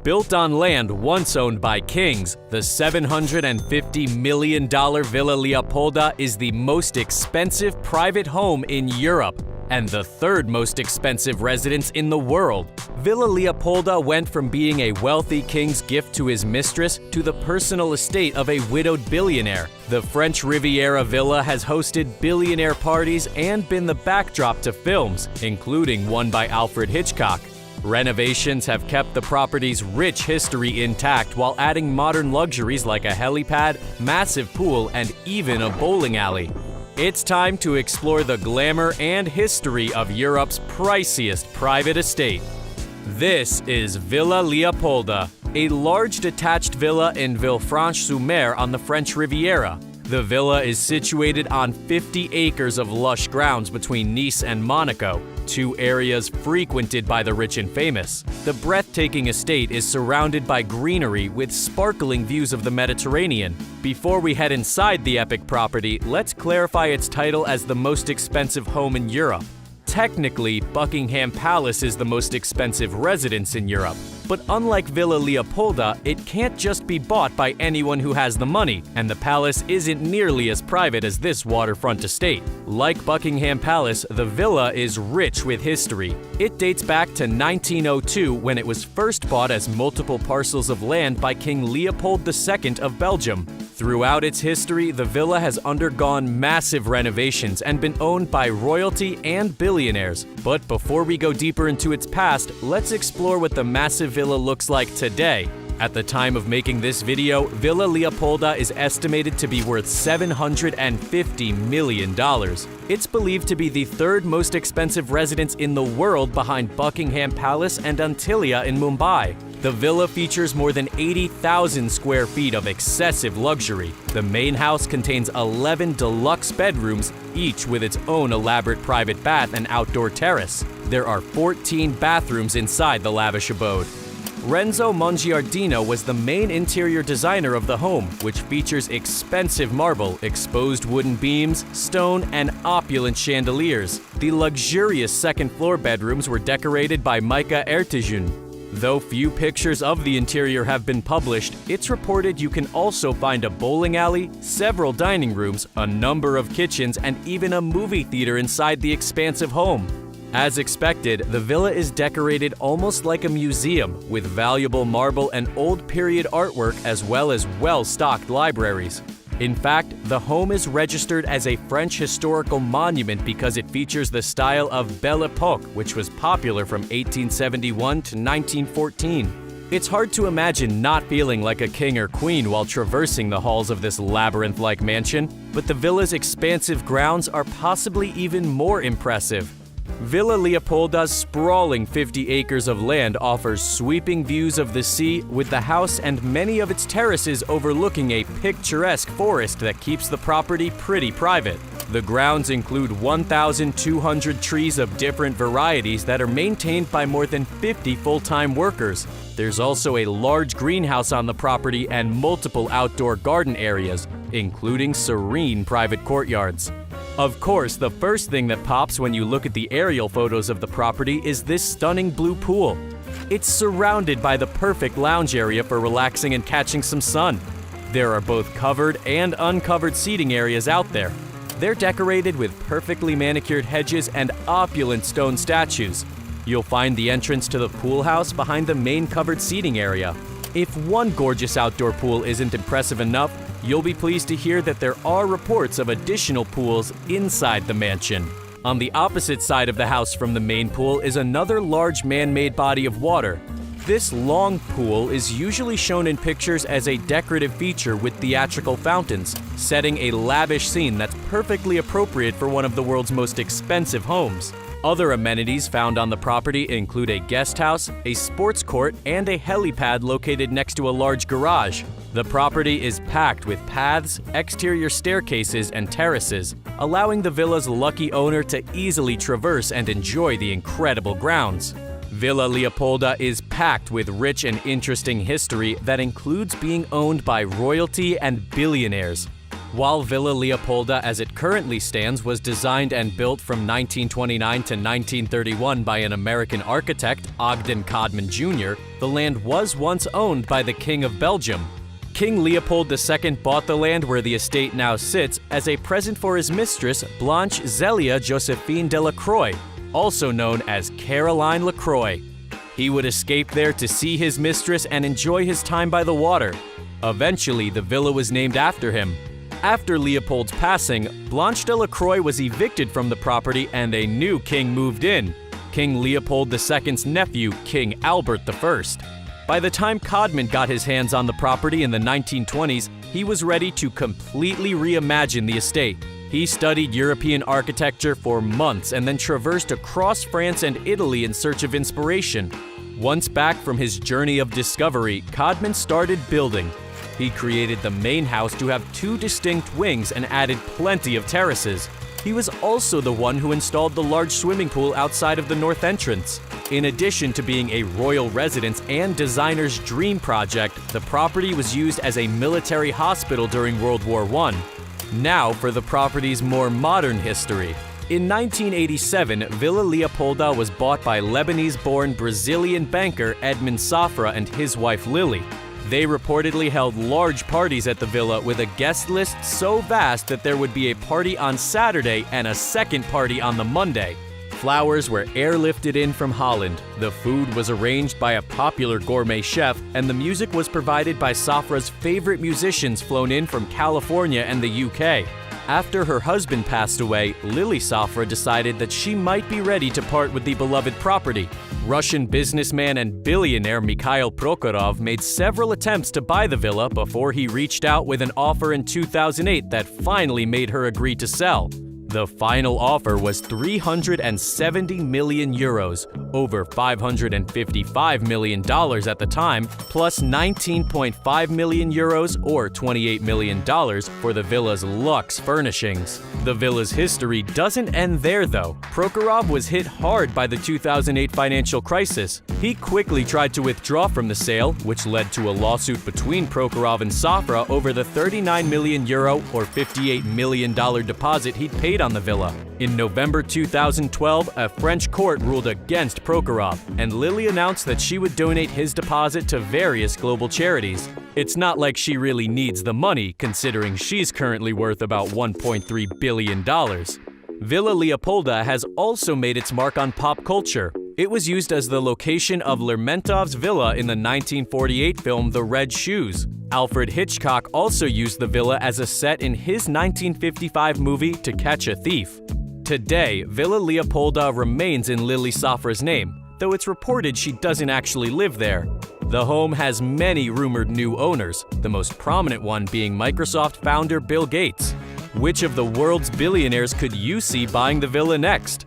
Built on land once owned by kings, the $750 million Villa Leopolda is the most expensive private home in Europe and the third most expensive residence in the world. Villa Leopolda went from being a wealthy king's gift to his mistress to the personal estate of a widowed billionaire. The French Riviera Villa has hosted billionaire parties and been the backdrop to films, including one by Alfred Hitchcock. Renovations have kept the property's rich history intact while adding modern luxuries like a helipad, massive pool, and even a bowling alley. It's time to explore the glamour and history of Europe's priciest private estate. This is Villa Leopolda, a large detached villa in Villefranche-sur-Mer on the French Riviera. The villa is situated on 50 acres of lush grounds between Nice and Monaco, two areas frequented by the rich and famous. The breathtaking estate is surrounded by greenery with sparkling views of the Mediterranean. Before we head inside the epic property, let's clarify its title as the most expensive home in Europe. Technically, Buckingham Palace is the most expensive residence in Europe. But unlike Villa Leopolda, it can't just be bought by anyone who has the money, and the palace isn't nearly as private as this waterfront estate. Like Buckingham Palace, the villa is rich with history. It dates back to 1902 when it was first bought as multiple parcels of land by King Leopold II of Belgium. Throughout its history, the villa has undergone massive renovations and been owned by royalty and billionaires. But before we go deeper into its past, let's explore what the massive villa looks like today. At the time of making this video, Villa Leopolda is estimated to be worth $750 million. It's believed to be the third most expensive residence in the world behind Buckingham Palace and Antilia in Mumbai. The villa features more than 80,000 square feet of excessive luxury. The main house contains 11 deluxe bedrooms, each with its own elaborate private bath and outdoor terrace. There are 14 bathrooms inside the lavish abode. Renzo Mongiardino was the main interior designer of the home, which features expensive marble, exposed wooden beams, stone, and opulent chandeliers. The luxurious second-floor bedrooms were decorated by Micah Ertejun. Though few pictures of the interior have been published, it's reported you can also find a bowling alley, several dining rooms, a number of kitchens, and even a movie theater inside the expansive home. As expected, the villa is decorated almost like a museum, with valuable marble and old-period artwork as well as well-stocked libraries. In fact, the home is registered as a French historical monument because it features the style of Belle Époque, which was popular from 1871 to 1914. It's hard to imagine not feeling like a king or queen while traversing the halls of this labyrinth-like mansion, but the villa's expansive grounds are possibly even more impressive. Villa Leopolda's sprawling 50 acres of land offers sweeping views of the sea, with the house and many of its terraces overlooking a picturesque forest that keeps the property pretty private. The grounds include 1,200 trees of different varieties that are maintained by more than 50 full-time workers. There's also a large greenhouse on the property and multiple outdoor garden areas, including serene private courtyards. Of course, the first thing that pops when you look at the aerial photos of the property is this stunning blue pool. It's surrounded by the perfect lounge area for relaxing and catching some sun. There are both covered and uncovered seating areas out there. They're decorated with perfectly manicured hedges and opulent stone statues. You'll find the entrance to the pool house behind the main covered seating area. If one gorgeous outdoor pool isn't impressive enough, you'll be pleased to hear that there are reports of additional pools inside the mansion. On the opposite side of the house from the main pool is another large man-made body of water. This long pool is usually shown in pictures as a decorative feature with theatrical fountains, setting a lavish scene that's perfectly appropriate for one of the world's most expensive homes. Other amenities found on the property include a guest house, a sports court, and a helipad located next to a large garage. The property is packed with paths, exterior staircases, and terraces, allowing the villa's lucky owner to easily traverse and enjoy the incredible grounds. Villa Leopolda is packed with rich and interesting history that includes being owned by royalty and billionaires. While Villa Leopolda as it currently stands was designed and built from 1929 to 1931 by an American architect, Ogden Codman Jr., the land was once owned by the King of Belgium. King Leopold II bought the land where the estate now sits as a present for his mistress, Blanche Zelia Josephine de la Croix, also known as Caroline LaCroix. He would escape there to see his mistress and enjoy his time by the water. Eventually, the villa was named after him. After Leopold's passing, Blanche de la Croix was evicted from the property and a new king moved in, King Leopold II's nephew, King Albert I. By the time Codman got his hands on the property in the 1920s, he was ready to completely reimagine the estate. He studied European architecture for months and then traversed across France and Italy in search of inspiration. Once back from his journey of discovery, Codman started building. He created the main house to have two distinct wings and added plenty of terraces. He was also the one who installed the large swimming pool outside of the north entrance. In addition to being a royal residence and designer's dream project, the property was used as a military hospital during World War I. Now for the property's more modern history. In 1987, Villa Leopolda was bought by Lebanese-born Brazilian banker Edmond Safra and his wife Lily. They reportedly held large parties at the villa with a guest list so vast that there would be a party on Saturday and a second party on the Monday. Flowers were airlifted in from Holland, the food was arranged by a popular gourmet chef, and the music was provided by Safra's favorite musicians flown in from California and the UK. After her husband passed away, Lily Safra decided that she might be ready to part with the beloved property. Russian businessman and billionaire Mikhail Prokhorov made several attempts to buy the villa before he reached out with an offer in 2008 that finally made her agree to sell. The final offer was 370 million euros, over $555 million at the time, plus 19.5 million euros or $28 million for the villa's luxe furnishings. The villa's history doesn't end there though. Prokhorov was hit hard by the 2008 financial crisis. He quickly tried to withdraw from the sale, which led to a lawsuit between Prokhorov and Safra over the 39 million euro or $58 million deposit he'd paid on the villa. In November 2012, a French court ruled against Prokhorov, and Lily announced that she would donate his deposit to various global charities. It's not like she really needs the money, considering she's currently worth about $1.3 billion. Villa Leopolda has also made its mark on pop culture. It was used as the location of Lermontov's villa in the 1948 film The Red Shoes. Alfred Hitchcock also used the villa as a set in his 1955 movie To Catch a Thief. Today, Villa Leopolda remains in Lily Safra's name, though it's reported she doesn't actually live there. The home has many rumored new owners, the most prominent one being Microsoft founder Bill Gates. Which of the world's billionaires could you see buying the villa next?